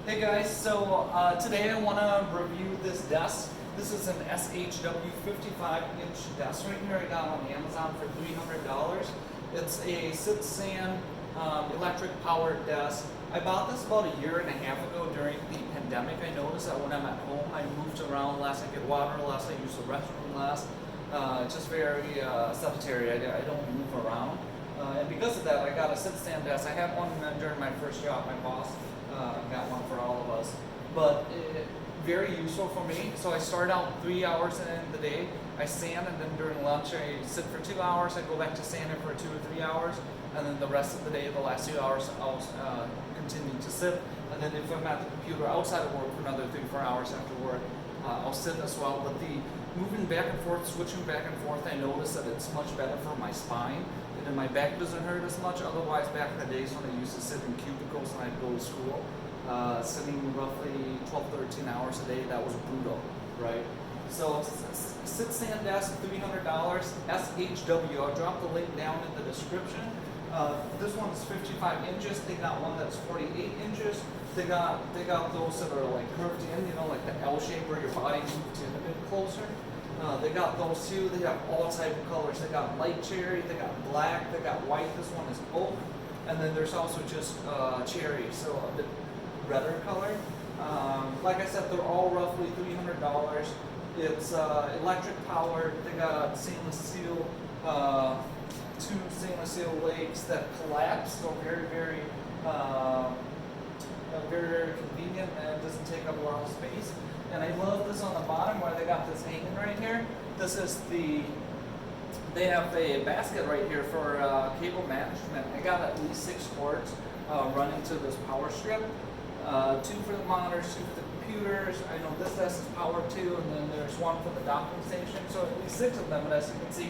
Hey guys, so today I want to review this desk. This is an SHW 55-inch desk right here I got on Amazon for $300. It's a sit-stand electric powered desk. I bought this about a year and a half ago during the pandemic. I noticed that when I'm at home, I moved around less, I get water less, I use the restroom less. Just very sedentary, I don't move around. And because of that, I got a sit-stand desk. I had one during my first job. My boss got one for all of us. But very useful for me. So I start out 3 hours in the day. I stand, and then during lunch I sit for 2 hours. I go back to standing for 2 or 3 hours. And then the rest of the day, the last 2 hours, I'll continue to sit. And then if I'm at the computer outside of work for another 3 or 4 hours after work, I'll sit as well. But the moving back and forth, switching back and forth, I notice that it's much better for my spine. And then my back doesn't hurt as much. Otherwise, back in the days when I used to sit in cubicles and I'd go to school, sitting roughly 12, 13 hours a day, that was brutal, right? So sit-stand desk, $300, SHW. I'll drop the link down in the description. This one is 55 inches. They got one that's 48 inches. They got those that are like curved in, you know, like the L shape where your body moves in a bit closer. They got those too. They have all type of colors. They got light cherry, they got black, they got white. This one is oak. And then there's also just cherry, so a bit redder color. Like I said, they're all roughly $300. It's electric powered. They got stainless steel, 2 stainless steel legs that collapse, so very, very convenient, and it doesn't take up a lot of space. And I love this on the bottom where they got this hanging right here. This is they have a basket right here for cable management. I got at least 6 cords running to this power strip. 2 for the monitors, 2 for the computers. I know this desk is powered too, and then there's 1 for the docking station. So at least 6 of them, but as you can see,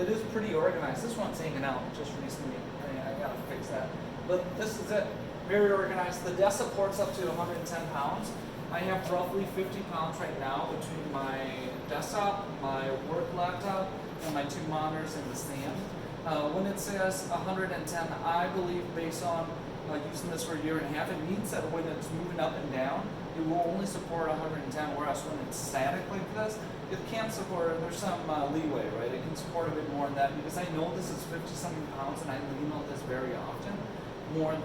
it is pretty organized. This one's hanging out just recently. I gotta fix that. But this is it. Very organized. The desk supports up to 110 pounds. I have roughly 50 pounds right now between my desktop, my work laptop, and my 2 monitors and the stand. When it says 110, I believe based on using this for a year and a half, it means that when it's moving up and down, it will only support 110, whereas when it's static like this, it can support, there's some leeway, right? It can support a bit more than that, because I know this is 50-something pounds and I lean on this very often,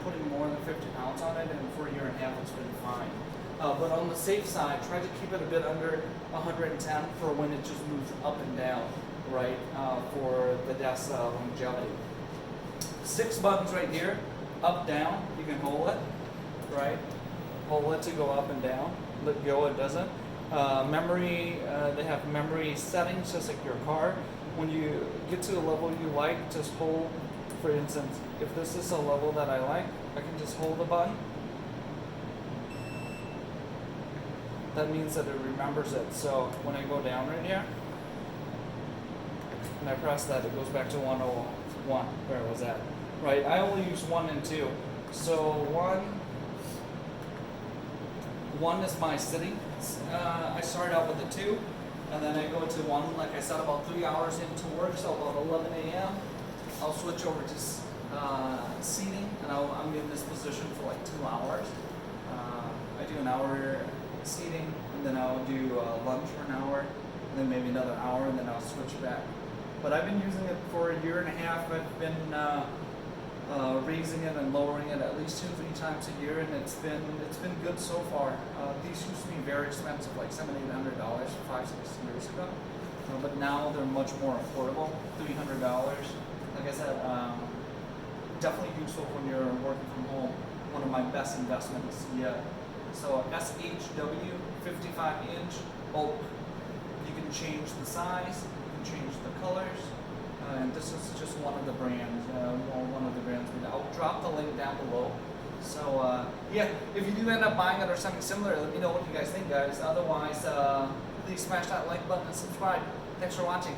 putting more than 50 pounds on it, and for a year and a half it's been fine. But on the safe side, try to keep it a bit under 110 for when it just moves up and down, right, for the desk longevity. 6 buttons right here, up, down, you can hold it, right? Hold it to go up and down. Let go, it doesn't. Memory, they have memory settings just like your car. When you get to a level you like, just hold, for instance, if this is a level that I like, I can just hold the button. That means that it remembers it. So when I go down right here, and I press that, it goes back to 101, where it was at. Right, I only use 1 and 2. So 1 is my sitting. I start out with a 2, and then I go to 1, like I said, about 3 hours into work, so about 11 a.m. I'll switch over to seating, and I'm in this position for like 2 hours. I do an hour seating, and then I'll do lunch for an hour, and then maybe another hour, and then I'll switch back. But I've been using it for a year and a half. I've been raising it and lowering it at least 2 or 3 times a year, and it's been good so far. These used to be very expensive, like $700-800 5-6 years ago, but now they're much more affordable, $300. Like I said, definitely useful when you're working from home. One of my best investments yet. So SHW 55-inch oak. You can change the size, you can change the colors. And this is just one of the brands, I'll drop the link down below. So yeah, if you do end up buying it or something similar, let me know what you guys think, guys. Otherwise, please smash that like button and subscribe. Thanks for watching.